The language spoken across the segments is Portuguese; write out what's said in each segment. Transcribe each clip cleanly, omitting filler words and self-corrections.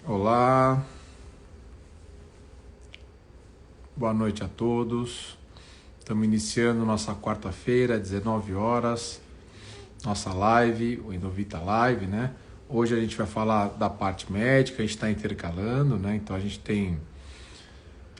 Olá, boa noite a todos. Estamos iniciando nossa quarta-feira, 19 horas, nossa live, o Endovita Live, né? Hoje a gente vai falar da parte médica, a gente está intercalando, né? Então a gente tem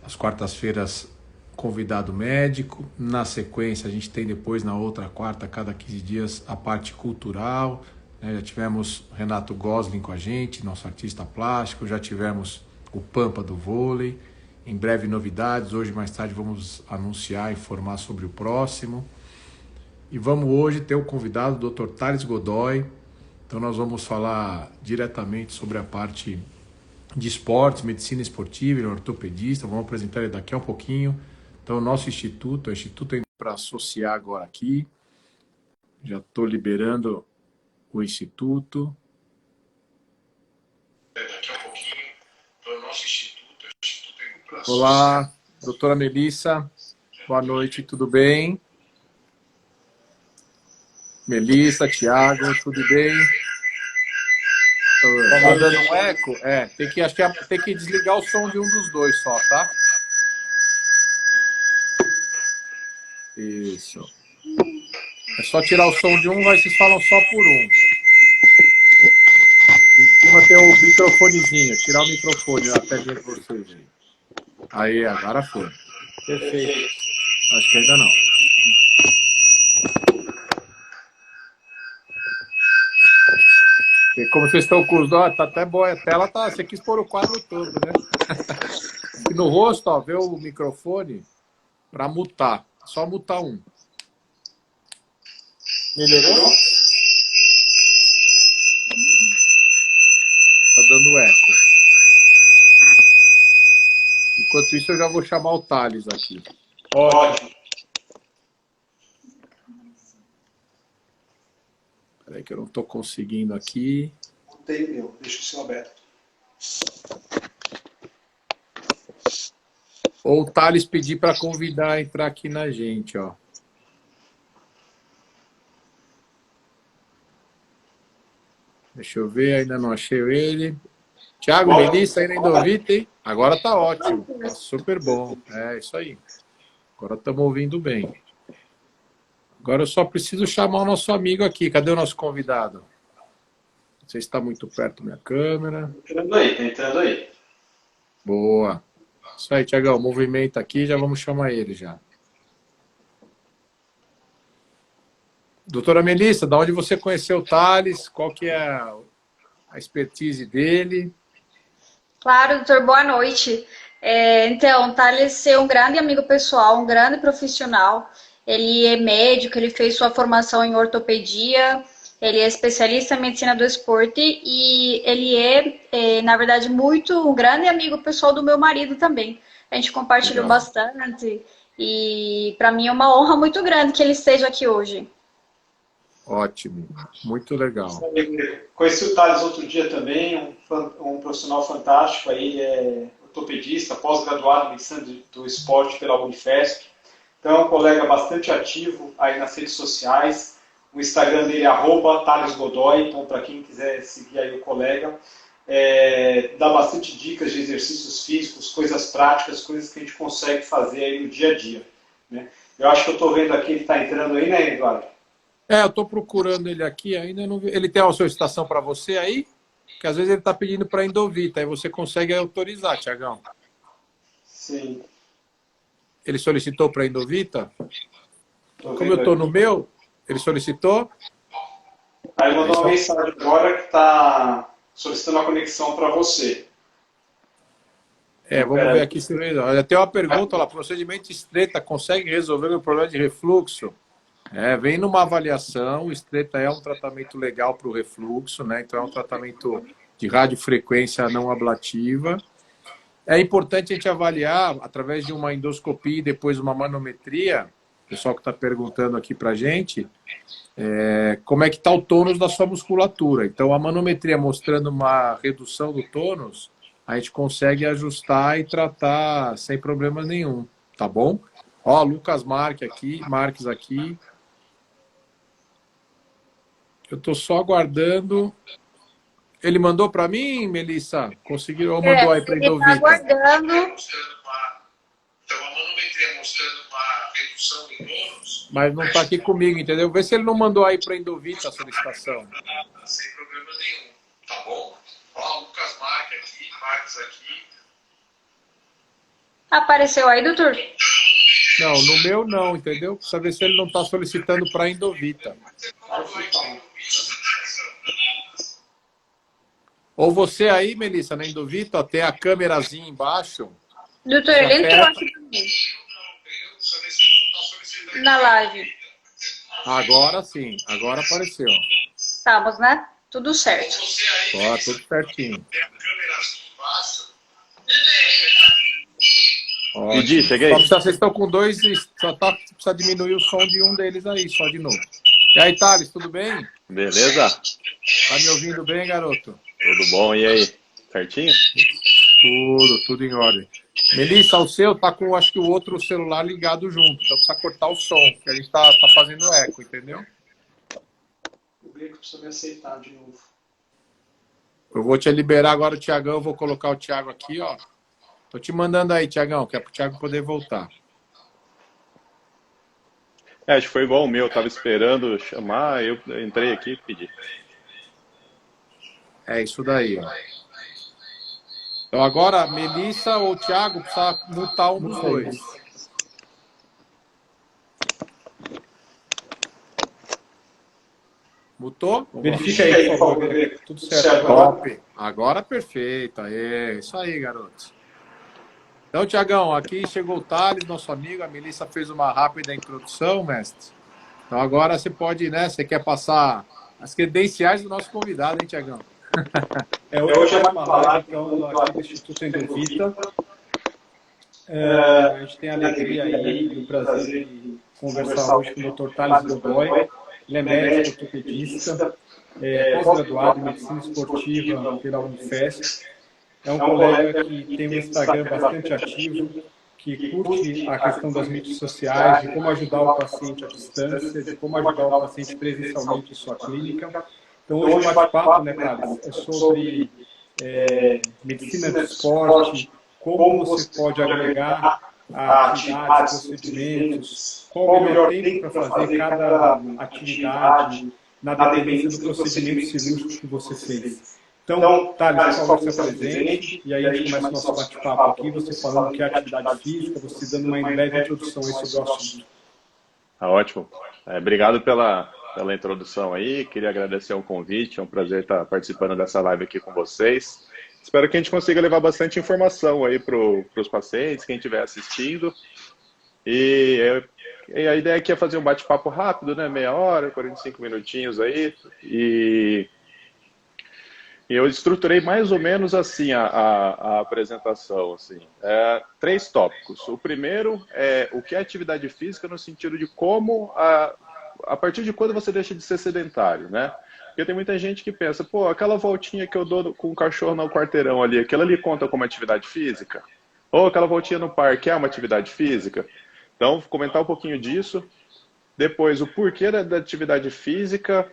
as quartas-feiras convidado médico, na sequência a gente tem depois na outra quarta, a cada 15 dias, a parte cultural, né? Já tivemos Renato Gosling com a gente, nosso artista plástico, já tivemos o Pampa do vôlei, em breve novidades, hoje mais tarde vamos anunciar, informar sobre o próximo. E vamos hoje ter o convidado, o Dr. Thales Godoy. Então nós vamos falar diretamente sobre a parte de esportes, medicina esportiva, ele é ortopedista, vamos apresentar ele daqui a um pouquinho. Então o nosso instituto, o Instituto para associar agora aqui, já estou liberando o instituto. Daqui a um pouquinho, então o nosso instituto, Olá, doutora Melissa, boa noite, tudo bem? Melissa, Thiago, tudo bem? Tá dando um eco? Acho que tem que desligar o som de um dos dois só, tá? Isso. É só tirar o som de um, mas vocês falam só por um. Em cima tem o microfonezinho, tirar o microfone na telinha de vocês aí. Aí, agora foi. Perfeito. Acho que ainda não. E como vocês estão com os dois, tá até boa a tela, tá, você quis pôr o quadro todo, né? E no rosto, ó, vê o microfone para mutar. Só mutar um. Melhorou? Tá dando eco. Enquanto isso, eu já vou chamar o Thales aqui. Ótimo. Peraí que eu não estou conseguindo aqui. Tem o meu, deixa o seu aberto. Ou o Thales pedir para convidar a entrar aqui na gente, ó. Deixa eu ver, ainda não achei ele. Thiago, Melissa, ainda Endovita, hein? Agora tá ótimo, tá super bom. É isso aí. Agora estamos ouvindo bem. Agora eu só preciso chamar o nosso amigo aqui. Cadê o nosso convidado? Não sei se está muito perto da minha câmera. Tá entrando aí. Boa. Isso aí, Thiagão, movimenta aqui, já vamos chamar ele já. Doutora Melissa, da onde você conheceu o Thales? Qual que é a expertise dele? Claro, doutor, boa noite. Então, Thales é um grande amigo pessoal, um grande profissional. Ele é médico, ele fez sua formação em ortopedia, ele é especialista em medicina do esporte e ele na verdade, um grande amigo pessoal do meu marido também. A gente compartilhou Legal. bastante e para mim é uma honra muito grande que ele esteja aqui hoje. Ótimo, muito legal. Conheci o Thales outro dia também, um profissional fantástico, aí ele é ortopedista, pós-graduado em medicina do esporte pela Unifesp. Então é um colega bastante ativo aí nas redes sociais. O Instagram dele é @ThalesGodoy, então para quem quiser seguir aí o colega, dá bastante dicas de exercícios físicos, coisas práticas, coisas que a gente consegue fazer aí no dia a dia, né? Eu acho que eu estou vendo aqui, ele está entrando aí, né, Eduardo? Eu estou procurando ele aqui, ainda não vi. Ele tem uma solicitação para você aí? Que às vezes ele está pedindo para Endovita, aí você consegue autorizar, Tiagão. Sim. Ele solicitou para Endovita? Como eu estou no meu, ele solicitou? Aí mandou uma mensagem agora que está solicitando a conexão para você. Vamos ver aqui se ele... Olha, tem uma pergunta lá, procedimento Stretta consegue resolver o problema de refluxo? Vem numa avaliação, o Stretta é um tratamento legal para o refluxo, né? Então é um tratamento de radiofrequência não ablativa. É importante a gente avaliar, através de uma endoscopia e depois uma manometria, o pessoal que está perguntando aqui para a gente, como é que está o tônus da sua musculatura. Então a manometria mostrando uma redução do tônus, a gente consegue ajustar e tratar sem problema nenhum, tá bom? Ó, Lucas Marques aqui. Eu estou só aguardando Ele mandou para mim, Melissa? Conseguiu ou mandou aí para Ele está Endovita? aguardando. Então, a manometria mostrando uma redução em bônus. Mas não está aqui comigo, entendeu? Vê se ele não mandou aí para Endovita a solicitação. Sem problema nenhum. Tá bom? Ó, Lucas Marques aqui. Apareceu aí, doutor? Não, no meu não, entendeu? Precisa ver se ele não está solicitando para Endovita. Ou você aí, Melissa, na Endovita, tem a câmerazinha embaixo. Doutor, ele entrou aqui também. Na live. Agora sim, agora apareceu. Estamos, né? Tudo certo. Ó, tudo certinho. Pedi, cheguei. Vocês estão com dois, precisa diminuir o som de um deles aí, só de novo. E aí, Thales, tudo bem? Beleza? Tá me ouvindo bem, garoto? Tudo bom, e aí? Certinho? Tudo em ordem. Melissa, o seu tá com, acho que o outro celular ligado junto, então precisa cortar o som, que a gente tá fazendo eco, entendeu? O Greco precisa me aceitar de novo. Eu vou te liberar agora o Thiagão, eu vou colocar o Thiago aqui, ó. Tô te mandando aí, Thiagão, que é pro Thiago poder voltar. Acho que foi igual o meu, eu tava esperando chamar, eu entrei aqui e pedi. É isso daí, ó. Então agora, Melissa ou Thiago precisa mutar um dos dois. Mutou? Verifica aí, por favor. Tudo certo. Top. Agora perfeito. Aê, isso aí, garotos. Então, Thiagão, aqui chegou o Thales, nosso amigo. A Melissa fez uma rápida introdução, mestre. Então agora você pode, né? Você quer passar as credenciais do nosso convidado, hein, Thiagão? Hoje é uma live, então, aqui do Instituto Endovita. A gente tem a alegria e o prazer de conversar hoje com o Dr. Thales Godoy. Ele é médico ortopedista, pós-graduado em medicina esportiva pela Unifesp. É um colega que tem um Instagram bastante ativo, que curte a questão das mídias sociais, de como ajudar o paciente à distância, de como ajudar o paciente presencialmente em sua clínica. Então, hoje o bate-papo, né, Thales, é sobre medicina do esporte, como você pode agregar a atividades, procedimentos, qual o melhor tempo para fazer cada atividade, na dependência do procedimento cirúrgico que você fez. Então, Thales, por favor, se apresente, e aí a gente começa o nosso bate-papo aqui, você falando o que é atividade física, você dando uma breve introdução aí sobre o assunto. Tá ótimo. Obrigado pela introdução aí, queria agradecer o convite, é um prazer estar participando dessa live aqui com vocês. Espero que a gente consiga levar bastante informação aí para os pacientes, quem estiver assistindo. E a ideia aqui é fazer um bate-papo rápido, né? Meia hora, 45 minutinhos aí. E eu estruturei mais ou menos assim a apresentação. Assim. 3 tópicos. O primeiro é o que é atividade física no sentido de como, a partir de quando você deixa de ser sedentário, né? Porque tem muita gente que pensa, pô, aquela voltinha que eu dou com o cachorro no quarteirão ali, aquela ali conta como atividade física? Ou aquela voltinha no parque é uma atividade física? Então, vou comentar um pouquinho disso. Depois, o porquê da atividade física,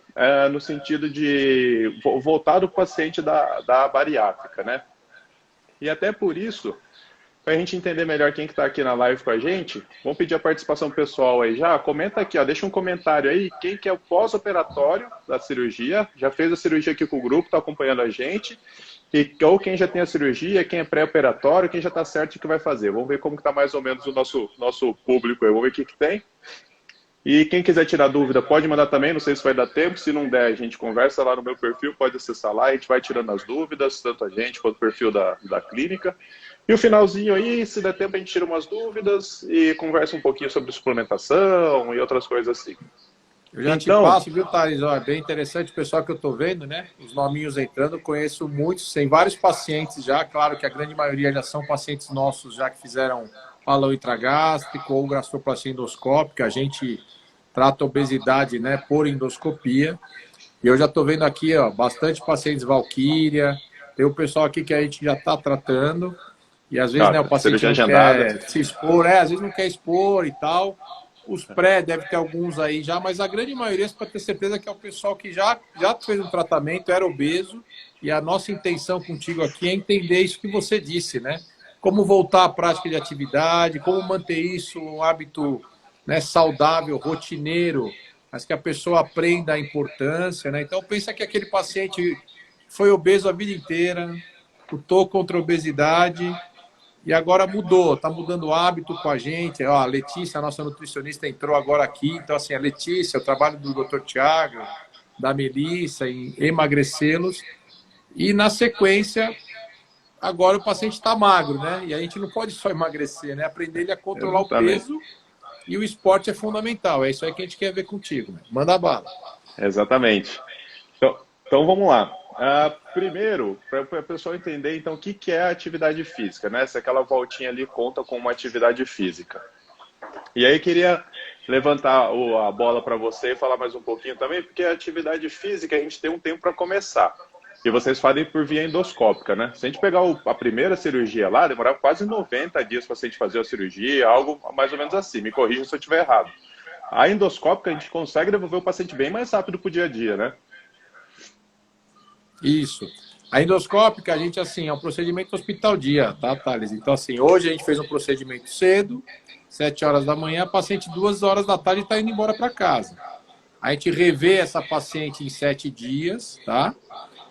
no sentido de voltar do paciente da bariátrica, né? E até por isso, para a gente entender melhor quem que está aqui na live com a gente, vamos pedir a participação pessoal aí já. Comenta aqui, ó, deixa um comentário aí, quem que é o pós-operatório da cirurgia, já fez a cirurgia aqui com o grupo, está acompanhando a gente, ou quem já tem a cirurgia, quem é pré-operatório, quem já está certo o que vai fazer. Vamos ver como que está mais ou menos o nosso público aí, vamos ver o que tem. E quem quiser tirar dúvida, pode mandar também, não sei se vai dar tempo, se não der, a gente conversa lá no meu perfil, pode acessar lá, a gente vai tirando as dúvidas, tanto a gente quanto o perfil da clínica. E o finalzinho aí, se der tempo, a gente tira umas dúvidas e conversa um pouquinho sobre suplementação e outras coisas assim. Eu já te passo, viu, Thales? É bem interessante o pessoal que eu estou vendo, né? Os nominhos entrando, conheço muitos, tem vários pacientes já, claro que a grande maioria já são pacientes nossos já que fizeram balão intragástrico ou gastroplastia endoscópica, a gente trata obesidade, né, por endoscopia. E eu já estou vendo aqui, ó, bastante pacientes Valquíria, tem o pessoal aqui que a gente já está tratando, e às vezes, né, o paciente não quer se expor, às vezes não quer expor e tal. os pré, deve ter alguns aí já, mas a grande maioria, para ter certeza que é o pessoal que já fez um tratamento, era obeso, e a nossa intenção contigo aqui é entender isso que você disse, né? Como voltar à prática de atividade, como manter isso um hábito, né, saudável, rotineiro, mas que a pessoa aprenda a importância, né? Então, pensa que aquele paciente foi obeso a vida inteira, lutou contra a obesidade e agora mudou, está mudando o hábito com a gente. Ó, a Letícia, a nossa nutricionista, entrou agora aqui. Então, assim, a Letícia, o trabalho do Dr. Tiago, da Melissa, em emagrecê-los. E, na sequência, agora o paciente está magro, né? E a gente não pode só emagrecer, né? Aprender ele a controlar o peso, e o esporte é fundamental. É isso aí que a gente quer ver contigo, né? Manda bala. Exatamente. Então vamos lá. Primeiro, para o pessoal entender, então, o que é a atividade física, né? Se aquela voltinha ali conta com uma atividade física. E aí queria levantar a bola para você e falar mais um pouquinho também, porque a atividade física a gente tem um tempo para começar. E vocês fazem por via endoscópica, né? Se a gente pegar a primeira cirurgia lá, demorava quase 90 dias para a gente fazer a cirurgia, algo mais ou menos assim. Me corrija se eu estiver errado. A endoscópica a gente consegue devolver o paciente bem mais rápido para o dia a dia, né? Isso. A endoscópica, a gente, assim, é um procedimento hospital-dia, tá, Thales? Então, assim, hoje a gente fez um procedimento cedo, 7 horas da manhã, a paciente 2 horas da tarde está indo embora para casa. A gente revê essa paciente em 7 dias, tá?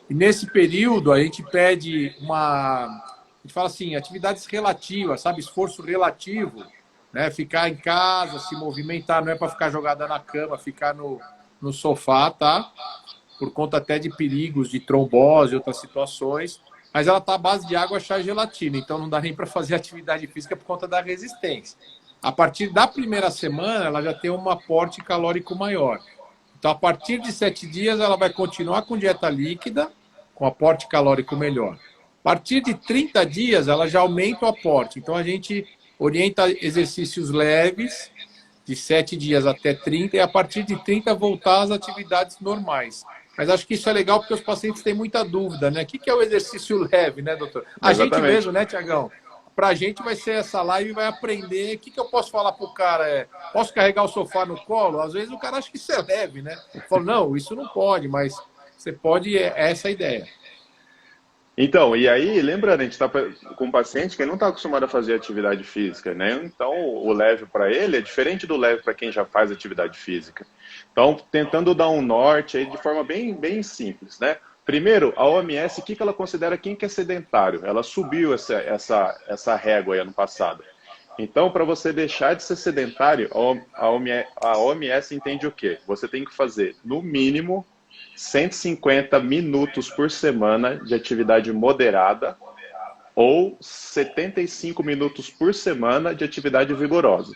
E nesse período a gente pede a gente fala assim, atividades relativas, sabe? Esforço relativo, né? Ficar em casa, se movimentar, não é para ficar jogada na cama, ficar no sofá, tá? Por conta até de perigos de trombose e outras situações, mas ela está à base de água, chá e gelatina, então não dá nem para fazer atividade física por conta da resistência. A partir da primeira semana, ela já tem um aporte calórico maior. Então, a partir de 7 dias, ela vai continuar com dieta líquida, com aporte calórico melhor. A partir de 30 dias, ela já aumenta o aporte. Então, a gente orienta exercícios leves, de 7 dias até 30, e a partir de 30 voltar às atividades normais. Mas acho que isso é legal porque os pacientes têm muita dúvida, né? O que é o exercício leve, né, doutor? A gente mesmo, né, Tiagão? Para a gente vai ser essa live e vai aprender. O que eu posso falar para o cara? Posso carregar o sofá no colo? Às vezes o cara acha que isso é leve, né? Fala, não, isso não pode, mas você pode, é essa a ideia. Então, e aí, lembrando, a gente está com um paciente que não está acostumado a fazer atividade física, né? Então, o leve para ele é diferente do leve para quem já faz atividade física. Então, tentando dar um norte aí de forma bem simples, né? Primeiro, a OMS, o que ela considera quem que é sedentário? Ela subiu essa régua aí ano passado. Então, para você deixar de ser sedentário, a OMS entende o quê? Você tem que fazer, no mínimo, 150 minutos por semana de atividade moderada ou 75 minutos por semana de atividade vigorosa.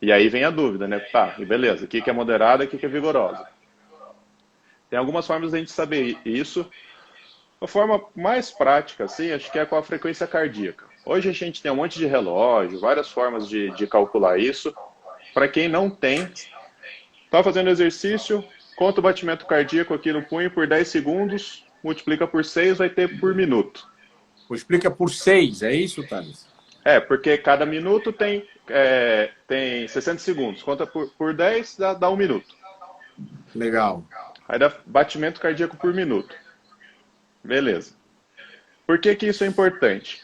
E aí vem a dúvida, né? Tá, e beleza, o que é moderada e o que é vigorosa? Tem algumas formas de a gente saber isso. A forma mais prática, assim, acho que é com a frequência cardíaca. Hoje a gente tem um monte de relógio, várias formas de calcular isso. Para quem não tem, está fazendo exercício, conta o batimento cardíaco aqui no punho por 10 segundos, multiplica por 6, vai ter por minuto. Multiplica por 6, é isso, Thales? Porque cada minuto tem 60 segundos. Conta por 10, dá 1 minuto. Legal. Aí dá batimento cardíaco por minuto. Beleza. Por que isso é importante?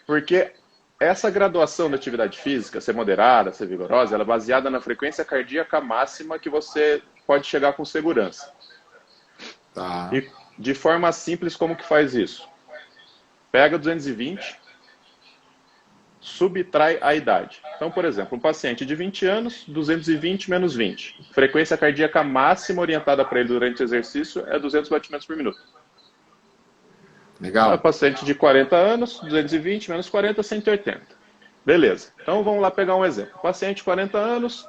Porque essa graduação da atividade física, ser moderada, ser vigorosa, ela é baseada na frequência cardíaca máxima que você pode chegar com segurança. Tá. E de forma simples, como que faz isso? Pega 220, subtrai a idade. Então, por exemplo, um paciente de 20 anos, 220 menos 20. Frequência cardíaca máxima orientada para ele durante o exercício é 200 batimentos por minuto. Legal. Paciente de 40 anos, 220 menos 40, 180. Beleza. Então, vamos lá pegar um exemplo. Paciente de 40 anos,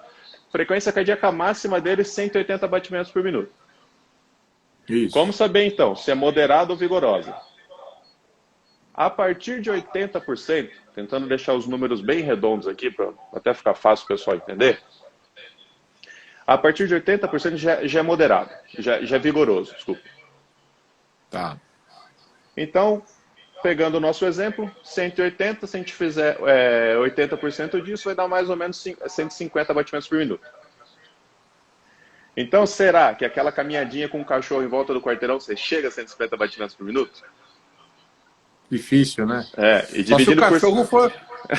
frequência cardíaca máxima dele, 180 batimentos por minuto. Isso. Como saber, então, se é moderada ou vigorosa? A partir de 80%, tentando deixar os números bem redondos aqui, para até ficar fácil o pessoal entender, a partir de 80% já é moderado, já é vigoroso, desculpa. Tá. Então, pegando o nosso exemplo, 180, se a gente fizer 80% disso, vai dar mais ou menos 150 batimentos por minuto. Então, será que aquela caminhadinha com o cachorro em volta do quarteirão, você chega a 150 batimentos por minuto? Difícil, né? E dividido só se o cachorro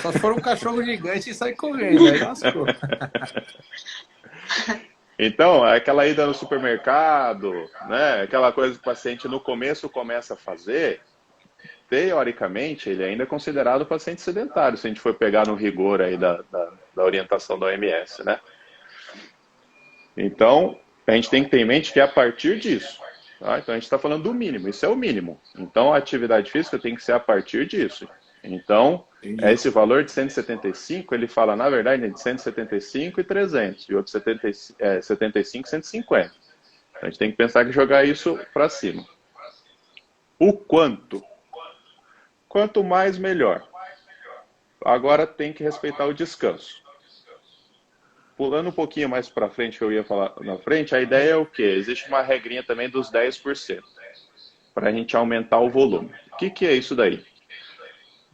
só se for um cachorro gigante e sair correndo, aí lascou. Então, aquela ida no supermercado, né? Aquela coisa que o paciente no começo começa a fazer, teoricamente, ele ainda é considerado paciente sedentário, se a gente for pegar no rigor aí da orientação da OMS, né? Então, a gente tem que ter em mente que é a partir disso. Tá? Então, a gente está falando do mínimo, isso é o mínimo. Então, a atividade física tem que ser a partir disso. Então, esse valor de 175, ele fala, na verdade, de 175 e 300, e outro 75 e 150. Então, a gente tem que pensar que jogar isso para cima. O quanto? Quanto mais, melhor. Agora tem que respeitar o descanso. Pulando um pouquinho mais para frente, que eu ia falar na frente, a ideia é o quê? Existe uma regrinha também dos 10%, para a gente aumentar o volume. O que é isso daí?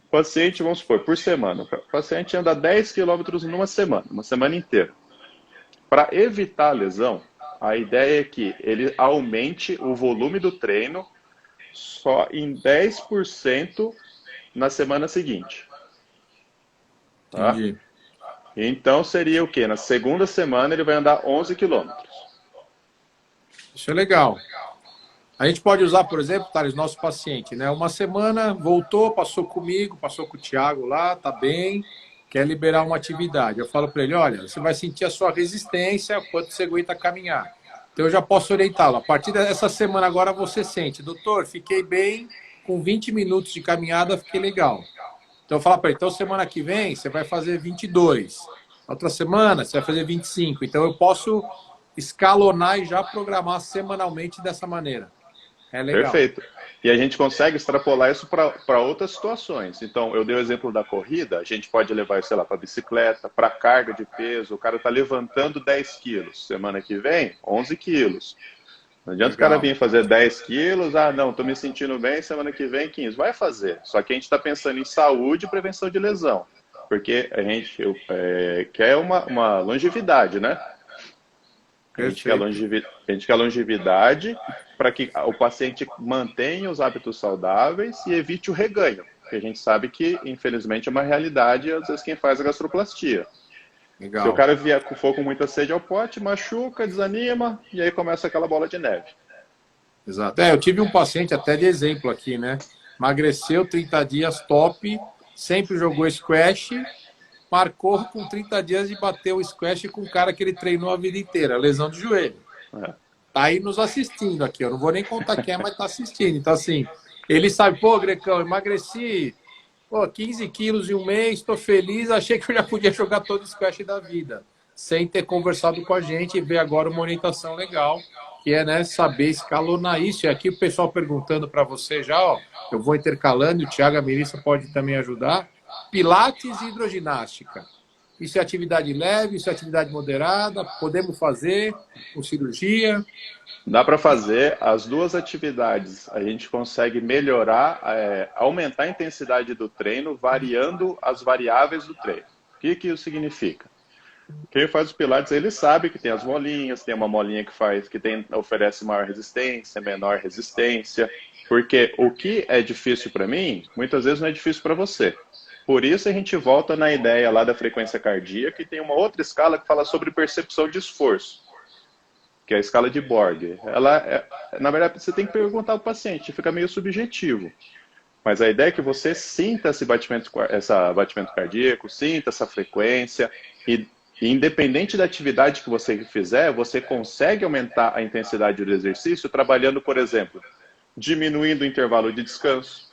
O paciente, vamos supor, por semana, o paciente anda 10 quilômetros numa semana, uma semana inteira. Para evitar a lesão, a ideia é que ele aumente o volume do treino só em 10% na semana seguinte. Tá? Entendi. Então seria o quê? Na segunda semana ele vai andar 11 quilômetros. Isso é legal. A gente pode usar, por exemplo, Thales, nosso paciente, né? Uma semana, voltou, passou comigo, passou com o Thiago lá, tá bem, quer liberar uma atividade. Eu falo para ele, olha, você vai sentir a sua resistência, quanto você aguenta caminhar. Então eu já posso orientá-lo. A partir dessa semana agora você sente, doutor, fiquei bem, com 20 minutos de caminhada, fiquei legal. Então eu falo para ele, então semana que vem você vai fazer 22. Outra semana você vai fazer 25. Então eu posso escalonar e já programar semanalmente dessa maneira. É legal. Perfeito. E a gente consegue extrapolar isso para outras situações. Então, eu dei o exemplo da corrida, a gente pode levar, sei lá, para bicicleta, para carga de peso. O cara está levantando 10 quilos. Semana que vem, 11 quilos. Não adianta o cara vir fazer 10 quilos, não, estou me sentindo bem, semana que vem 15. Vai fazer. Só que a gente está pensando em saúde e prevenção de lesão. Porque a gente quer uma longevidade, né? A gente quer longevidade para que o paciente mantenha os hábitos saudáveis e evite o reganho. Porque a gente sabe que, infelizmente, é uma realidade, às vezes, quem faz a gastroplastia. Legal. Se o cara for com muita sede ao pote, machuca, desanima, e aí começa aquela bola de neve. Exato. Eu tive um paciente até de exemplo aqui, né? Emagreceu 30 dias top, sempre jogou squash, marcou com 30 dias e bateu o squash com um cara que ele treinou a vida inteira, lesão de joelho. Tá aí nos assistindo aqui, eu não vou nem contar quem é, mas tá assistindo. Então, assim, ele sabe, pô, Grecão, emagreci 15 quilos em um mês, tô feliz, achei que eu já podia jogar todo o squash da vida, sem ter conversado com a gente e ver agora uma orientação legal, que é, né, saber escalonar isso. E aqui o pessoal perguntando para você já, eu vou intercalando, o Thiago e a Melissa pode também ajudar. Pilates e hidroginástica. Isso é atividade leve, isso é atividade moderada, podemos fazer com cirurgia? Dá para fazer as duas atividades. A gente consegue melhorar, aumentar a intensidade do treino, variando as variáveis do treino. O que isso significa? Quem faz os pilates, ele sabe que tem as molinhas, tem uma molinha que oferece maior resistência, menor resistência, porque o que é difícil para mim, muitas vezes não é difícil para você. Por isso a gente volta na ideia lá da frequência cardíaca, e tem uma outra escala que fala sobre percepção de esforço, que é a escala de Borg. Na verdade, você tem que perguntar ao paciente, fica meio subjetivo. Mas a ideia é que você sinta esse batimento cardíaco, sinta essa frequência, e independente da atividade que você fizer, você consegue aumentar a intensidade do exercício trabalhando, por exemplo, diminuindo o intervalo de descanso,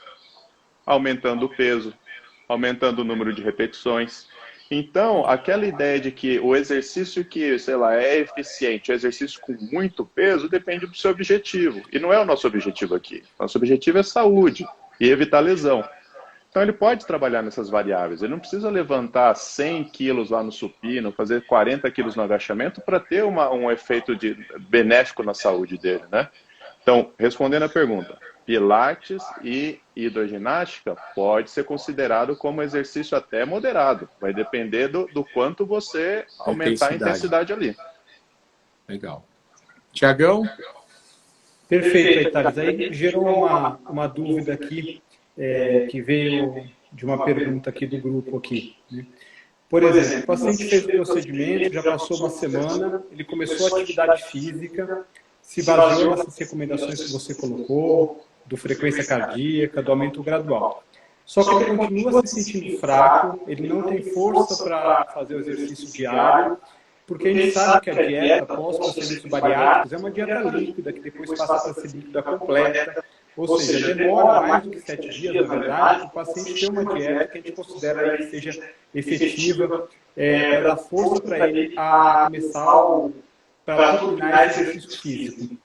aumentando o peso, aumentando o número de repetições. Então, aquela ideia de que o exercício que, sei lá, é eficiente, o exercício com muito peso, depende do seu objetivo. E não é o nosso objetivo aqui. Nosso objetivo é saúde e evitar lesão. Então, ele pode trabalhar nessas variáveis. Ele não precisa levantar 100 quilos lá no supino, fazer 40 quilos no agachamento para ter um efeito benéfico na saúde dele, né? Então, respondendo a pergunta, Pilates e hidroginástica pode ser considerado como exercício até moderado. Vai depender do quanto você aumentar a intensidade ali. Legal. Tiagão? Perfeito, Thales. Aí gerou uma dúvida aqui, que veio de uma pergunta aqui do grupo aqui, né? Por exemplo, o paciente fez o procedimento, já passou uma semana, ele começou a atividade física, se baseou nessas recomendações que você colocou, do frequência cardíaca, do aumento gradual. Só que ele continua se sentindo fraco, ele não tem força para fazer o exercício diário, porque a gente sabe que a dieta pós-procedimentos bariátricos é uma dieta líquida, que depois passa para ser líquida completa, ou seja, demora mais do que 7 dias, na verdade, para o paciente ter uma dieta que a gente considera aí que seja efetiva, para dar força para ele a começar para terminar esse exercício físico.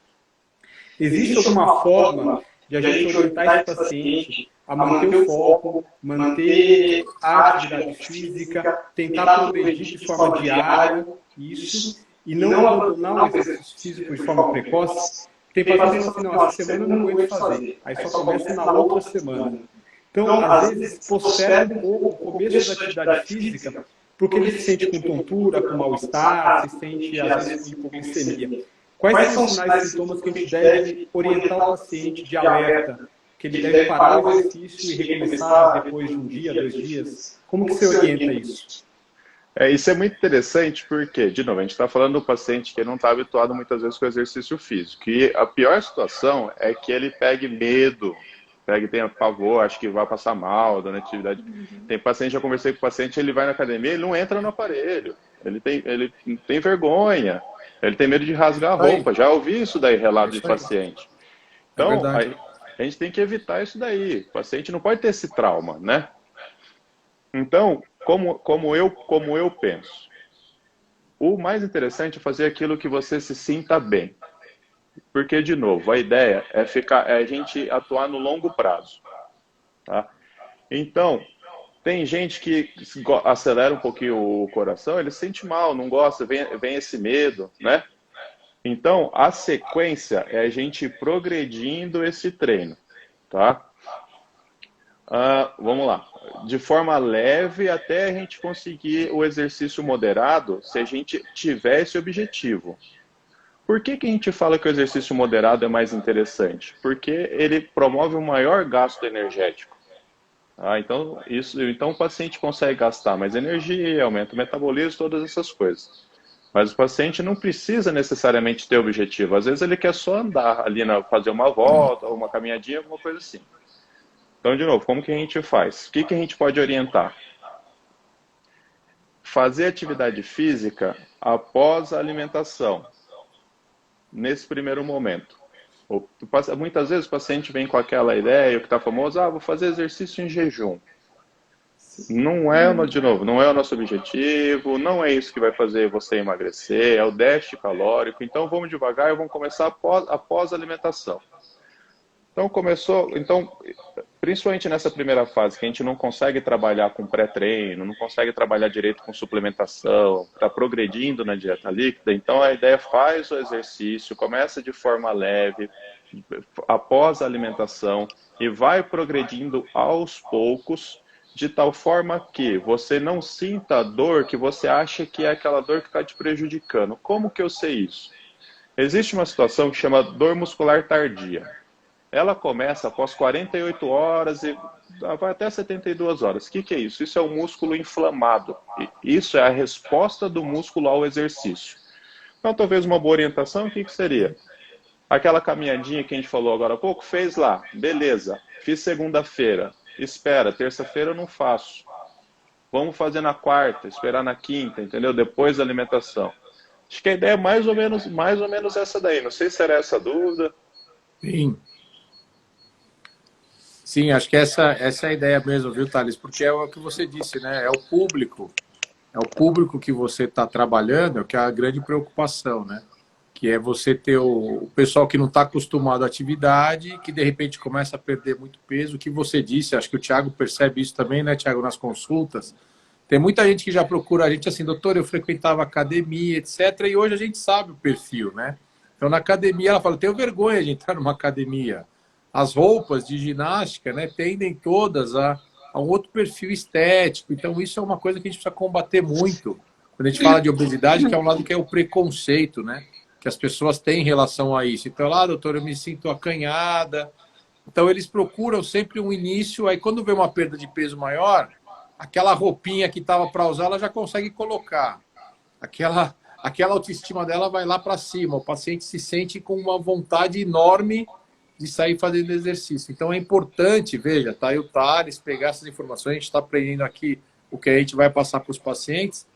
Existe alguma forma de a gente orientar esse paciente a manter o foco, manter a atividade física, tentar progredir de forma diária, isso, e não abandonar o exercício físico de forma precoce? Tem pacientes que falam assim, não, essa semana eu não aguento fazer, aí só começa na outra semana. Então, às vezes, posterga um pouco o começo da atividade física, porque ele se sente com tontura, com mal-estar, se sente, às vezes, com hipoglicemia. Quais são os sinais e sintomas que a gente deve orientar o paciente de alerta? Que ele deve parar o exercício e recomeçar depois de um dia, 2 dias? Como que você orienta isso? Isso é muito interessante porque, de novo, a gente está falando do paciente que não está habituado muitas vezes com o exercício físico. E a pior situação é que ele pegue medo, tenha pavor, acho que vai passar mal durante a atividade. Tem paciente, já conversei com o paciente, ele vai na academia, ele não entra no aparelho. Ele tem vergonha, ele tem medo de rasgar a roupa. Já ouvi isso daí, relato de paciente. Então, a gente tem que evitar isso daí. O paciente não pode ter esse trauma, né? Então, como eu penso, o mais interessante é fazer aquilo que você se sinta bem. Porque, de novo, a ideia é a gente atuar no longo prazo. Tá? Então, tem gente que acelera um pouquinho o coração, ele se sente mal, não gosta, vem esse medo, né? Então, a sequência é a gente ir progredindo esse treino, tá? Vamos lá. De forma leve até a gente conseguir o exercício moderado, se a gente tiver esse objetivo. Por que a gente fala que o exercício moderado é mais interessante? Porque ele promove um maior gasto energético. Então o paciente consegue gastar mais energia, aumenta o metabolismo, todas essas coisas. Mas o paciente não precisa necessariamente ter objetivo. Às vezes ele quer só andar ali, fazer uma volta, uma caminhadinha, alguma coisa assim. Então, de novo, como que a gente faz? O que a gente pode orientar? Fazer atividade física após a alimentação, nesse primeiro momento. Muitas vezes o paciente vem com aquela ideia, o que está famoso, vou fazer exercício em jejum. Não é, de novo, não é o nosso objetivo, não é isso que vai fazer você emagrecer, é o déficit calórico. Então, vamos devagar e vamos começar após a alimentação. Então, principalmente nessa primeira fase, que a gente não consegue trabalhar com pré-treino, não consegue trabalhar direito com suplementação, está progredindo na dieta líquida, então a ideia faz o exercício, começa de forma leve, após a alimentação, e vai progredindo aos poucos, de tal forma que você não sinta a dor que você acha que é aquela dor que está te prejudicando. Como que eu sei isso? Existe uma situação que chama dor muscular tardia. Ela começa após 48 horas e vai até 72 horas. O que é isso? Isso é o músculo inflamado. Isso é a resposta do músculo ao exercício. Então, talvez uma boa orientação, o que seria? Aquela caminhadinha que a gente falou agora há pouco, fez lá, beleza, fiz segunda-feira, espera, terça-feira eu não faço. Vamos fazer na quarta, esperar na quinta, entendeu? Depois da alimentação. Acho que a ideia é mais ou menos essa daí. Não sei se era essa a dúvida. Sim, acho que essa é a ideia mesmo, viu, Thales? Porque é o que você disse, né? É o público que você está trabalhando, que é a grande preocupação, né? Que é você ter o pessoal que não está acostumado à atividade, que de repente começa a perder muito peso. O que você disse, acho que o Thiago percebe isso também, né, Thiago, nas consultas. Tem muita gente que já procura a gente assim, doutor, eu frequentava academia, etc. E hoje a gente sabe o perfil, né? Então, na academia, ela fala, eu tenho vergonha de entrar numa academia. as roupas de ginástica, né, tendem todas a um outro perfil estético. Então, isso é uma coisa que a gente precisa combater muito quando a gente fala de obesidade, que é um lado que é o preconceito, né, que as pessoas têm em relação a isso. Então, lá, doutor, eu me sinto acanhada. Então, eles procuram sempre um início, aí quando vê uma perda de peso maior, aquela roupinha que estava para usar, ela já consegue colocar. Aquela autoestima dela vai lá para cima. O paciente se sente com uma vontade enorme de sair fazendo exercício. Então é importante, veja, tá aí o Thales, pegar essas informações, a gente está aprendendo aqui o que a gente vai passar para os pacientes.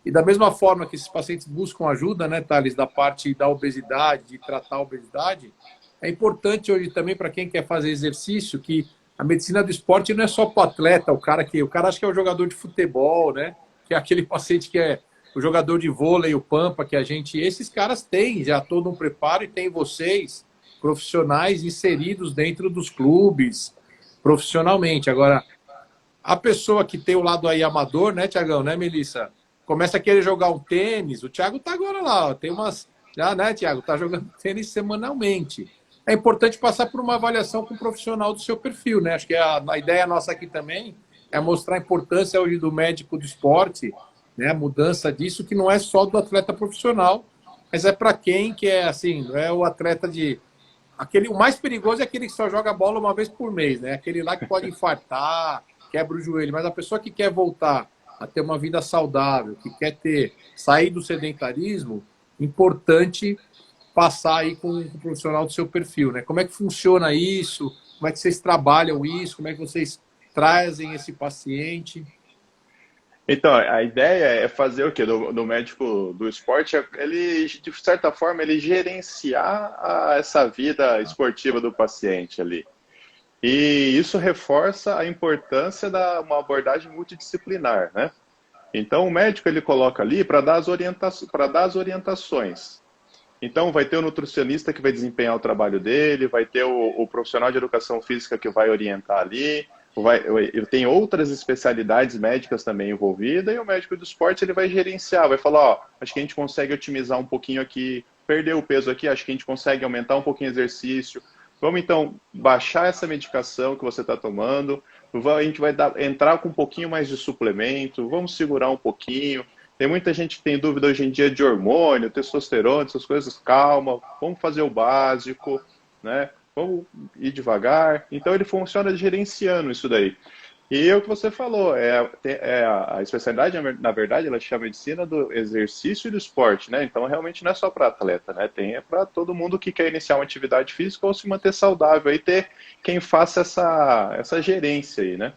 E da mesma forma que esses pacientes buscam ajuda, né, Thales, da parte da obesidade, de tratar a obesidade, é importante hoje também para quem quer fazer exercício que a medicina do esporte não é só para o atleta, o cara acha que é o jogador de futebol, né? Que é aquele paciente que é o jogador de vôlei, o pampa, que esses caras têm já todo um preparo e tem vocês profissionais inseridos dentro dos clubes profissionalmente. Agora, a pessoa que tem o lado aí amador, né, Tiagão, né, Melissa? Começa a querer jogar um tênis. O Thiago tá agora lá, ó, tem umas... Já, né, Thiago? Tá jogando tênis semanalmente. É importante passar por uma avaliação com o profissional do seu perfil, né? Acho que a ideia nossa aqui também é mostrar a importância hoje do médico do esporte, né? A mudança disso, que não é só do atleta profissional, mas é para quem que é, assim, não é o atleta de... O mais perigoso é aquele que só joga bola uma vez por mês, né? Aquele lá que pode infartar, quebra o joelho. Mas a pessoa que quer voltar a ter uma vida saudável, que quer sair do sedentarismo, importante passar aí com um profissional do seu perfil, né? Como é que funciona isso? Como é que vocês trabalham isso? Como é que vocês trazem esse paciente? Então, a ideia é fazer o quê? Do médico do esporte, ele, de certa forma, ele gerenciar essa vida esportiva do paciente ali. E isso reforça a importância de uma abordagem multidisciplinar, né? Então, o médico, ele coloca ali para dar as orientações. Então, vai ter o nutricionista que vai desempenhar o trabalho dele, vai ter o profissional de educação física que vai orientar ali, tem outras especialidades médicas também envolvidas, e o médico do esporte ele vai gerenciar, vai falar, ó, acho que a gente consegue otimizar um pouquinho aqui, perder o peso aqui, acho que a gente consegue aumentar um pouquinho o exercício. Vamos, então, baixar essa medicação que você está tomando, a gente vai entrar com um pouquinho mais de suplemento, vamos segurar um pouquinho. Tem muita gente que tem dúvida hoje em dia de hormônio, testosterona, essas coisas, calma, vamos fazer o básico, né? Vamos ir devagar. Então ele funciona gerenciando isso daí. E é o que você falou, a especialidade, na verdade, ela chama medicina do exercício e do esporte, né? Então realmente não é só para atleta, né? É para todo mundo que quer iniciar uma atividade física ou se manter saudável, aí ter quem faça essa gerência aí, né?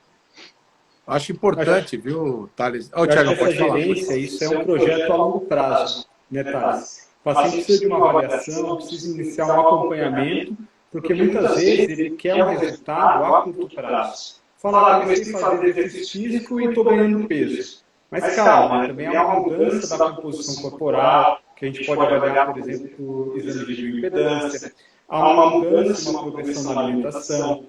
Acho importante, viu, Thales? Tiago, essa gerência, isso é um projeto a longo prazo, né, Thales? O paciente precisa de uma avaliação, precisa iniciar um acompanhamento, porque muitas vezes ele quer um resultado a curto prazo. Fala, comecei a fazer exercício físico e estou ganhando peso. Mas calma, também há uma mudança da composição corporal, que a gente pode avaliar, por exemplo, por exame de bioimpedância. Há uma mudança, uma progressão na alimentação.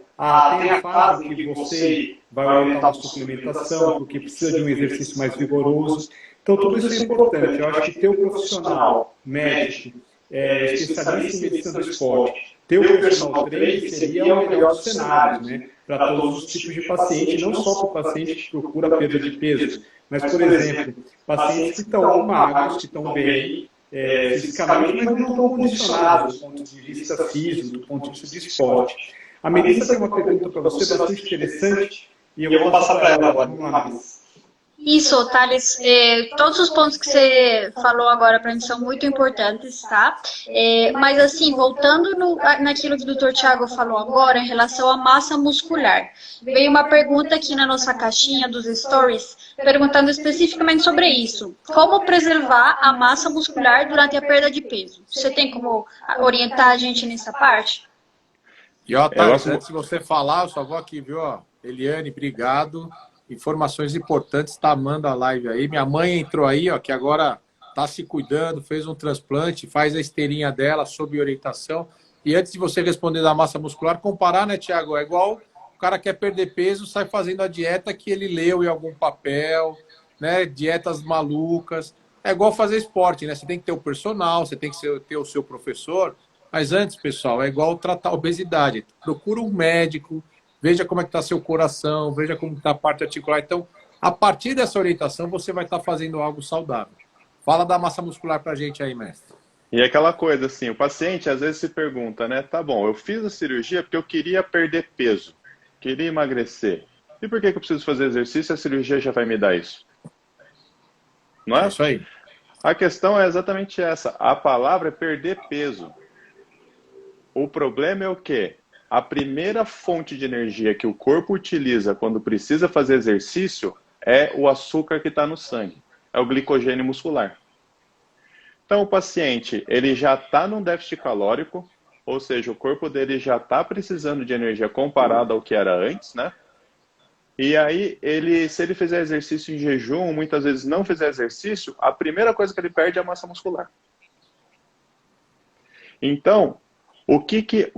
Tem a fase em que você vai orientar a suplementação, porque precisa de um exercício mais vigoroso. Então, tudo isso é importante. Eu acho que ter o profissional médico, especialista em medicina do esporte, ter o personal trainer seria o melhor dos cenários, né? Para todos os tipos de paciente, não só para o paciente que procura perda de peso, mas, por exemplo, pacientes que estão magros, que estão bem fisicamente, mas não estão condicionados do ponto de vista físico, do ponto de vista de esporte. A Melissa tem uma pergunta para você bastante interessante e eu vou passar para ela agora. Vamos lá. Isso, Thales, todos os pontos que você falou agora para mim são muito importantes, tá? Mas assim, voltando naquilo que o Dr. Thiago falou agora em relação à massa muscular, veio uma pergunta aqui na nossa caixinha dos stories, perguntando especificamente sobre isso. Como preservar a massa muscular durante a perda de peso? Você tem como orientar a gente nessa parte? E ó, Thales, antes de você falar, eu só vou aqui, viu? Ó, Eliane, obrigado. Informações importantes, tá amando a live aí. Minha mãe entrou aí, ó, que agora tá se cuidando, fez um transplante, faz a esteirinha dela sob orientação. E antes de você responder da massa muscular, comparar, né, Thiago? É igual o cara quer perder peso, sai fazendo a dieta que ele leu em algum papel, né? Dietas malucas. É igual fazer esporte, né? Você tem que ter o personal, você tem que ter o seu professor, Mas antes, pessoal, é igual tratar a obesidade. Procura um médico, veja como é que está seu coração, veja como está a parte articular. Então, a partir dessa orientação, você vai estar fazendo algo saudável. Fala da massa muscular para a gente aí, mestre. E aquela coisa assim, o paciente às vezes se pergunta, né? Tá bom, eu fiz a cirurgia porque eu queria perder peso, queria emagrecer. E por que eu preciso fazer exercício? A cirurgia já vai me dar isso. Não é? É isso aí. A questão é exatamente essa. A palavra é perder peso. O problema é o quê? A primeira fonte de energia que o corpo utiliza quando precisa fazer exercício é o açúcar que está no sangue. É o glicogênio muscular. Então, o paciente, ele já está num déficit calórico, ou seja, o corpo dele já está precisando de energia comparado ao que era antes, né? E aí, se ele fizer exercício em jejum, muitas vezes não fizer exercício, a primeira coisa que ele perde é a massa muscular. Então,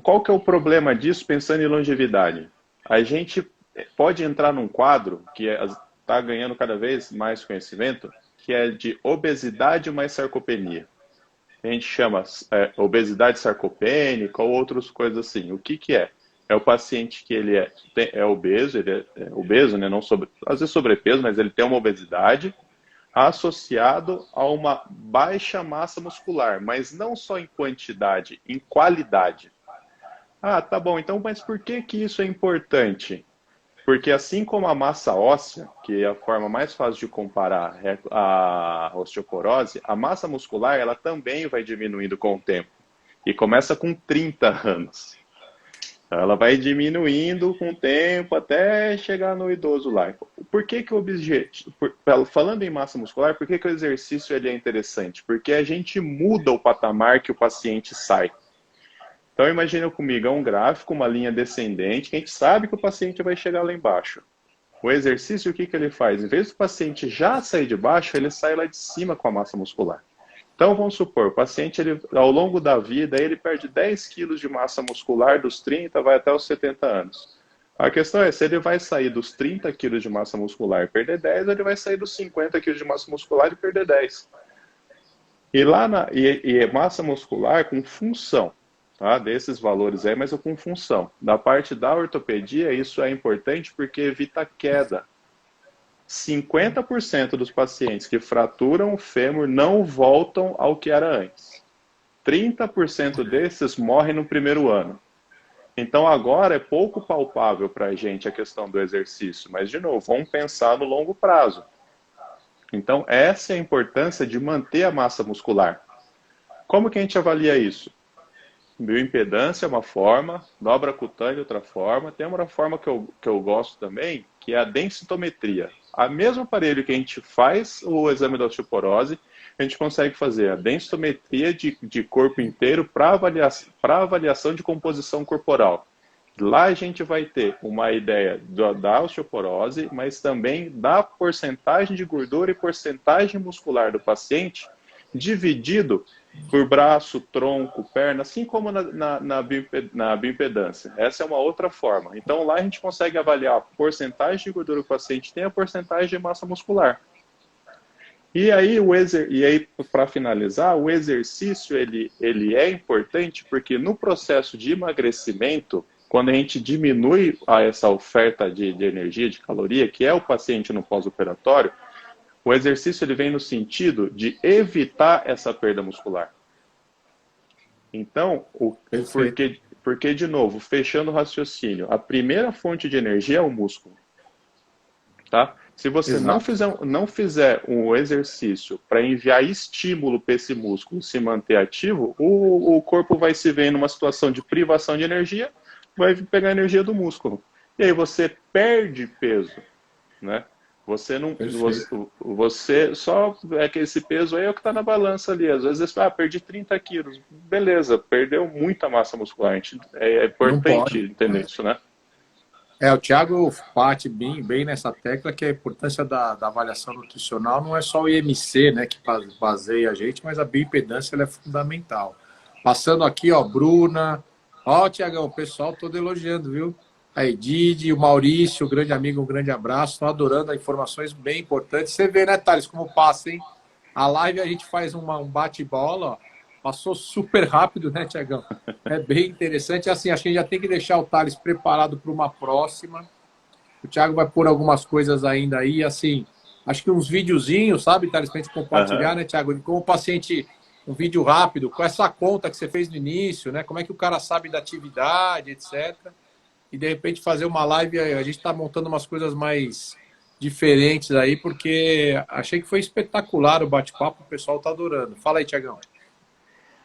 qual que é o problema disso pensando em longevidade? A gente pode entrar num quadro que está ganhando cada vez mais conhecimento, que é de obesidade mais sarcopenia. A gente chama obesidade sarcopênica ou outras coisas assim. O que é? É o paciente que ele é obeso, né? Não às vezes sobrepeso, mas ele tem uma obesidade associado a uma baixa massa muscular, mas não só em quantidade, em qualidade. Ah, tá bom, então, mas por que isso é importante? Porque assim como a massa óssea, que é a forma mais fácil de comparar a osteoporose, a massa muscular ela também vai diminuindo com o tempo. E começa com 30 anos. Ela vai diminuindo com o tempo até chegar no idoso lá. Por que o objetivo? Falando em massa muscular, por que o exercício ele é interessante? Porque a gente muda o patamar que o paciente sai. Então imagina comigo, é um gráfico, uma linha descendente, que a gente sabe que o paciente vai chegar lá embaixo. O exercício, o que ele faz? Em vez do paciente já sair de baixo, ele sai lá de cima com a massa muscular. Então vamos supor, o paciente ao longo da vida ele perde 10 quilos de massa muscular dos 30, vai até os 70 anos. A questão é, se ele vai sair dos 30 quilos de massa muscular e perder 10, ou ele vai sair dos 50 quilos de massa muscular e perder 10. E massa muscular com função. Tá, desses valores aí, mas com função. Da parte da ortopedia, isso é importante porque evita queda. 50% dos pacientes que fraturam o fêmur não voltam ao que era antes. 30% desses morrem no primeiro ano. Então agora é pouco palpável para a gente a questão do exercício, mas de novo, vamos pensar no longo prazo. Então essa é a importância de manter a massa muscular. Como que a gente avalia isso? Bioimpedância é uma forma, dobra cutânea é outra forma. Tem uma forma que eu gosto também, que é a densitometria. A mesmo aparelho que a gente faz o exame da osteoporose, a gente consegue fazer a densitometria de corpo inteiro para avaliação de composição corporal. Lá a gente vai ter uma ideia da osteoporose, mas também da porcentagem de gordura e porcentagem muscular do paciente, dividido por braço, tronco, perna, assim como na bioimpedância. Essa é uma outra forma. Então lá a gente consegue avaliar a porcentagem de gordura que o paciente tem, a porcentagem de massa muscular. E aí, para finalizar, o exercício ele é importante porque no processo de emagrecimento, quando a gente diminui essa oferta de energia, de caloria, que é o paciente no pós-operatório, o exercício ele vem no sentido de evitar essa muscular. Então, porque, de novo, fechando o raciocínio, a primeira fonte de energia é o músculo. Tá? Se você não fizer um exercício para enviar estímulo para esse músculo se manter ativo, o corpo vai se ver numa situação de privação de energia, vai pegar a energia do músculo. E aí você perde peso, né? Você só é que esse peso aí é o que está na balança ali. Às vezes você perdi 30 quilos. Beleza, perdeu muita massa muscular. É importante entender isso, né? O Thiago bate bem nessa tecla que a importância da avaliação nutricional não é só o IMC, né, que baseia a gente, mas a bioimpedância ela é fundamental. Passando aqui, ó, Bruna. Ó, Thiagão, o pessoal todo elogiando, viu? A Edide, o Maurício, grande amigo, um grande abraço. Estão adorando as informações bem importantes. Você vê, né, Thales, como passa, hein? A live a gente faz um bate-bola, ó. Passou super rápido, né, Tiagão? É bem interessante. Assim, acho que a gente já tem que deixar o Thales preparado para uma próxima. O Thiago vai pôr algumas coisas ainda aí, assim, acho que uns videozinhos, sabe, Thales, para a gente compartilhar, né, Thiago? De como o paciente, um vídeo rápido, com essa conta que você fez no início, né? Como é que o cara sabe da atividade, etc. E de repente fazer uma live, a gente está montando umas coisas mais diferentes aí, porque achei que foi espetacular o bate-papo, o pessoal está adorando. Fala aí, Thiagão.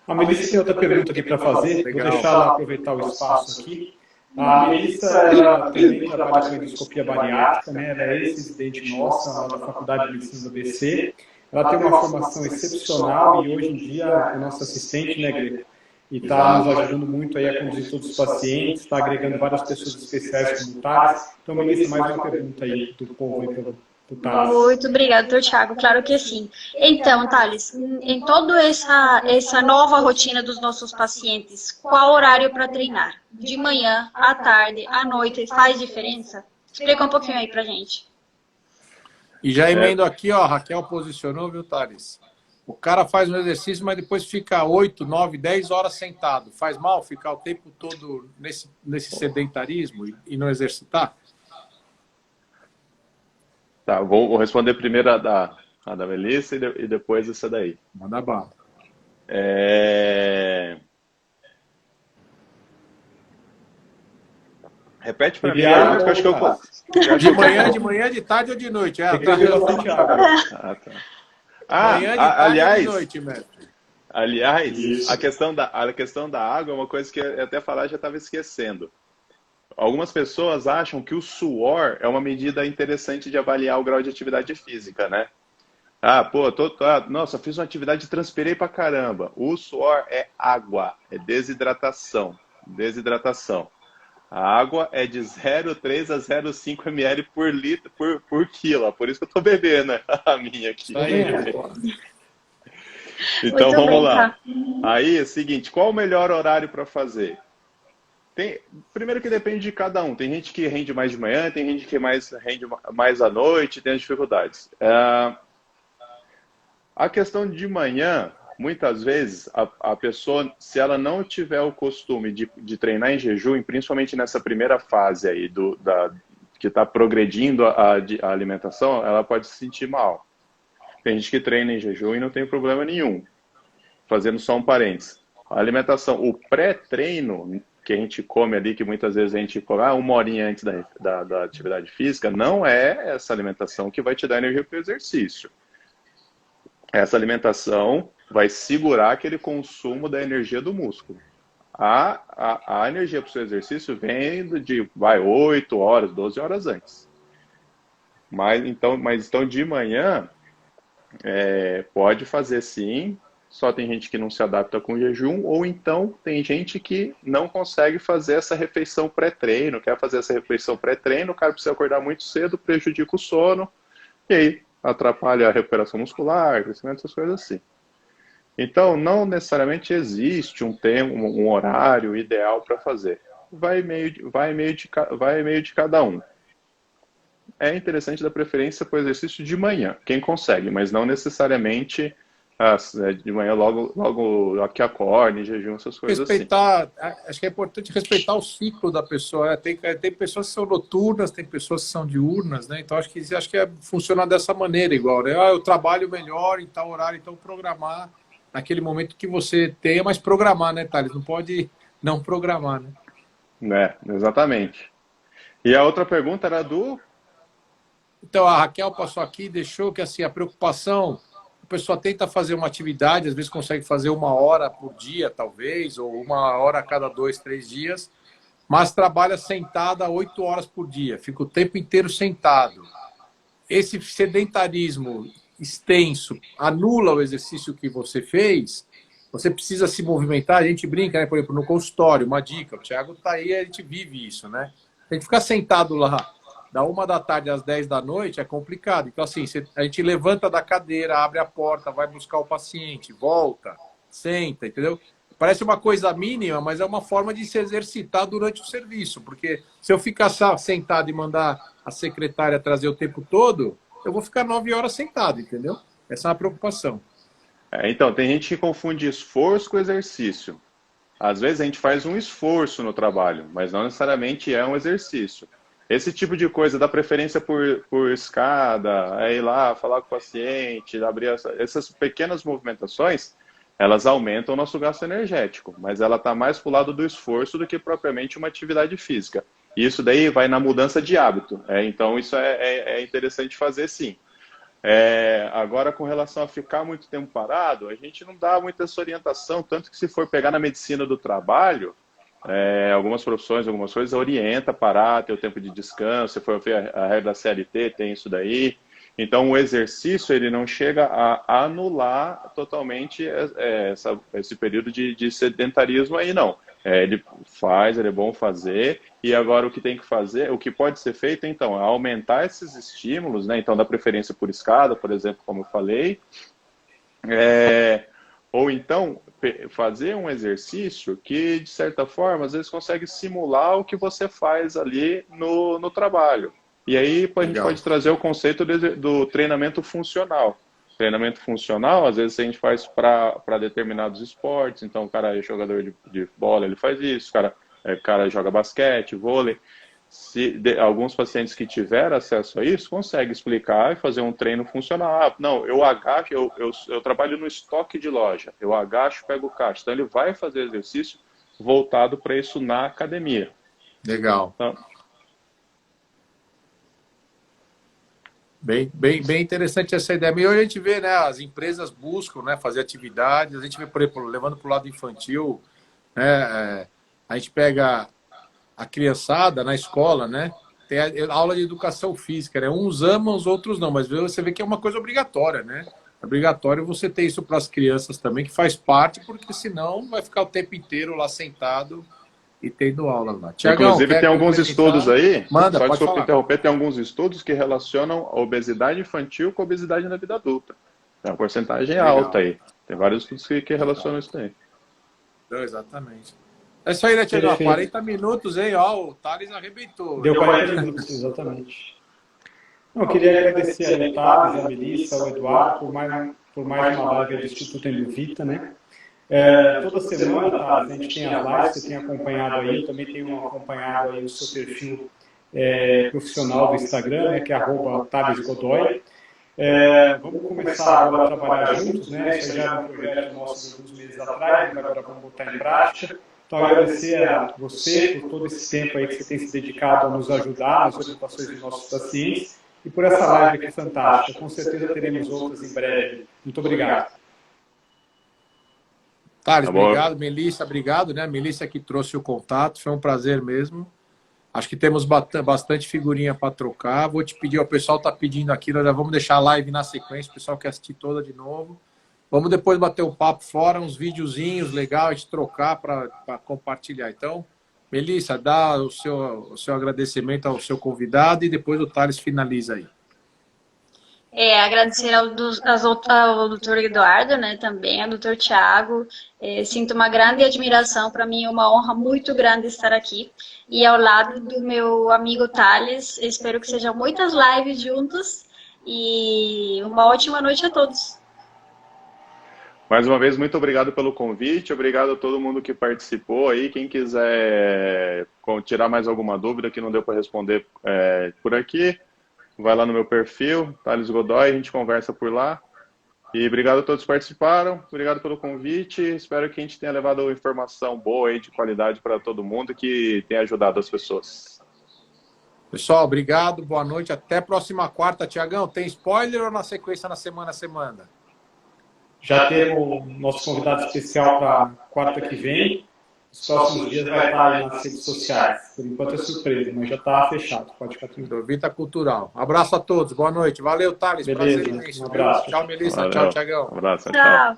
A Melissa tem outra pergunta aqui para fazer, vou deixar ela aproveitar o espaço aqui. A Melissa, ela também trabalha com endoscopia bariátrica, né? Ela é ex-residente nossa lá da Faculdade de Medicina do ABC. Ela tem uma formação excepcional e hoje em dia é nossa assistente, né, Greco? E está nos ajudando muito aí a conduzir todos os pacientes, está agregando várias pessoas especiais como o Thales. Então, Melissa, mais uma pergunta aí do povo aí para o Thales. Muito obrigada, doutor Thiago. Claro que sim. Então, Thales, em toda essa nova rotina dos nossos pacientes, qual horário para treinar? De manhã, à tarde, à noite, faz diferença? Explica um pouquinho aí pra gente. E já emendo aqui, ó, a Raquel posicionou, viu, Thales? O cara faz um exercício, mas depois fica 8, 9, 10 horas sentado. Faz mal ficar o tempo todo nesse sedentarismo e não exercitar? Tá, vou responder primeiro a da Melissa e depois essa daí. Manda bala. Repete para mim, eu acho que eu... De manhã, de tarde ou de noite? Tem que beber bastante água. Manhã, de tarde aliás, ou de noite, mestre? Aliás, a questão da água é uma coisa que eu até falar já estava esquecendo. Algumas pessoas acham que o suor é uma medida interessante de avaliar o grau de atividade física, né? Nossa, fiz uma atividade e transpirei pra caramba. O suor é água, é desidratação. A água é de 0,3 a 0,5 ml por litro por quilo. Por isso que eu tô bebendo a minha aqui. Então Muito vamos bem, lá. tá. Aí é o seguinte, qual o melhor horário para fazer? Primeiro que depende de cada um. Tem gente que rende mais de manhã, tem gente que rende mais à noite, tem as dificuldades. A questão de manhã, muitas vezes, a pessoa, se ela não tiver o costume de treinar em jejum, principalmente nessa primeira fase aí que está progredindo a alimentação, ela pode se sentir mal. Tem gente que treina em jejum e não tem problema nenhum. Fazendo só um parênteses. A alimentação, o pré-treino que a gente come ali, que muitas vezes a gente come uma horinha antes da atividade física, não é essa alimentação que vai te dar energia para o exercício. Essa alimentação vai segurar aquele consumo da energia do músculo. A energia para o seu exercício vem de 8 horas, 12 horas antes. Mas então de manhã, pode fazer sim, só tem gente que não se adapta com jejum, ou então tem gente que não consegue fazer essa refeição pré-treino, quer fazer essa refeição pré-treino, o cara precisa acordar muito cedo, prejudica o sono, e aí atrapalha a recuperação muscular, crescimento, essas coisas assim. Então, não necessariamente existe um horário ideal para fazer. Vai meio de cada um. É interessante dar preferência para o exercício de manhã, quem consegue, mas não necessariamente de manhã logo que acorde, em jejum, essas coisas Acho que é importante respeitar o ciclo da pessoa, né? Tem pessoas que são noturnas, tem pessoas que são diurnas, né? Então acho que funciona dessa maneira igual, né? Eu trabalho melhor em tal horário, então programar naquele momento que você tenha, mas programar, né, Thales? Não pode não programar, né? Exatamente. E a outra pergunta era do... Então, a Raquel passou aqui e deixou que assim, a preocupação, a pessoa tenta fazer uma atividade, às vezes consegue fazer 1 hora por dia, talvez, ou 1 hora a cada 2, 3 dias, mas trabalha sentada 8 horas por dia, fica o tempo inteiro sentado. Esse sedentarismo extenso anula o exercício que você fez, você precisa se movimentar, a gente brinca, né? Por exemplo, no consultório, uma dica, o Thiago está aí, a gente vive isso, né? A gente ficar sentado lá, da 1 da tarde às 10 da noite é complicado. Então, assim, a gente levanta da cadeira, abre a porta, vai buscar o paciente, volta, senta, entendeu? Parece uma coisa mínima, mas é uma forma de se exercitar durante o serviço. Porque se eu ficar sentado e mandar a secretária trazer o tempo todo, eu vou ficar 9 horas sentado, entendeu? Essa é uma preocupação. Então, tem gente que confunde esforço com exercício. Às vezes a gente faz um esforço no trabalho, mas não necessariamente é um exercício. Esse tipo de coisa, dá preferência por escada, é ir lá, falar com o paciente, abrir essas pequenas movimentações, elas aumentam o nosso gasto energético, mas ela está mais para o lado do esforço do que propriamente uma atividade física. E isso daí vai na mudança de hábito. Então, isso é interessante fazer sim. Agora, com relação a ficar muito tempo parado, a gente não dá muita essa orientação, tanto que se for pegar na medicina do trabalho, algumas profissões, algumas coisas, orienta parar, ter o tempo de descanso, se for ver a regra da CLT, tem isso daí. Então, o exercício, ele não chega a anular totalmente esse período de sedentarismo aí, não. Ele faz, ele é bom fazer, e agora o que tem que fazer, o que pode ser feito, então, é aumentar esses estímulos, né? Então, dá preferência por escada, por exemplo, como eu falei, ou então fazer um exercício que, de certa forma, às vezes consegue simular o que você faz ali no trabalho. E aí a gente pode trazer o conceito do treinamento funcional. Treinamento funcional, às vezes a gente faz para determinados esportes, então o cara é jogador de bola, ele faz isso, o cara joga basquete, vôlei. Alguns pacientes que tiveram acesso a isso conseguem explicar e fazer um treino funcional. Não, eu agacho, eu trabalho no estoque de loja, eu agacho, pego o caixa. Então ele vai fazer exercício voltado para isso na academia. Legal. Então, Bem interessante essa ideia. E hoje a gente vê, né, as empresas buscam, né, fazer atividades. A gente vê, por exemplo, levando para o lado infantil, né, a gente pega a criançada na escola, né, tem a aula de educação física, né? Uns amam, os outros não, mas você vê que é uma coisa obrigatória, né? É obrigatório você ter isso para as crianças também, que faz parte, porque senão vai ficar o tempo inteiro lá sentado e tendo aula lá. Tiagão, inclusive, tem alguns estudos aí, Manda, só pode desculpa falar. interromper, tem alguns estudos que relacionam a obesidade infantil com a obesidade na vida adulta. Tem uma porcentagem alta aí. Tem vários estudos que relacionam isso aí. Exatamente. É isso aí, né, Tiagão? 40 minutos, hein? Ó, o Thales arrebentou. Deu 40 minutos, exatamente. Eu queria agradecer a Thales, a Melissa, ao Eduardo, por mais uma live do Instituto Endovita, né? Toda semana, tá, a gente tem as lives, você tem acompanhado aí, eu também tenho acompanhado aí o seu perfil profissional do Instagram, né, que é @ThalesGodoy. Vamos começar agora a trabalhar juntos, né? Isso já era um projeto nosso de alguns meses atrás, agora vamos botar em prática. Então, agradecer a você por todo esse tempo aí que você tem se dedicado a nos ajudar nas orientações dos nossos pacientes e por essa live aqui fantástica. Com certeza teremos outras em breve. Muito obrigado. Thales, obrigado. Melissa, obrigado, né? Melissa que trouxe o contato, foi um prazer mesmo. Acho que temos bastante figurinha para trocar. Vou te pedir, o pessoal está pedindo aqui, nós já vamos deixar a live na sequência, o pessoal quer assistir toda de novo. Vamos depois bater o papo fora, uns videozinhos legais, a gente trocar para compartilhar. Então, Melissa, dá o seu agradecimento ao seu convidado e depois o Thales finaliza aí. Agradecer ao doutor Eduardo, né, também, ao doutor Tiago. Sinto uma grande admiração, para mim é uma honra muito grande estar aqui. E ao lado do meu amigo Thales, espero que sejam muitas lives juntos e uma ótima noite a todos. Mais uma vez, muito obrigado pelo convite, obrigado a todo mundo que participou aí. Quem quiser tirar mais alguma dúvida que não deu para responder por aqui, vai lá no meu perfil, Thales Godoy, a gente conversa por lá. E obrigado a todos que participaram, obrigado pelo convite. Espero que a gente tenha levado informação boa aí, de qualidade para todo mundo e que tenha ajudado as pessoas. Pessoal, obrigado, boa noite, até a próxima quarta. Tiagão, tem spoiler ou na sequência na semana? Já temos o nosso convidado especial para quarta que vem. Os próximos dias vai estar aí nas redes sociais. Por enquanto é surpresa, mas já está fechado. Pode ficar tranquilo. Endovita Cultural. Abraço a todos, boa noite. Valeu, Thales. Beleza, prazer imenso. um abraço. Tchau, Melissa. Valeu. Tchau, Tiagão. Um abraço, Tchau.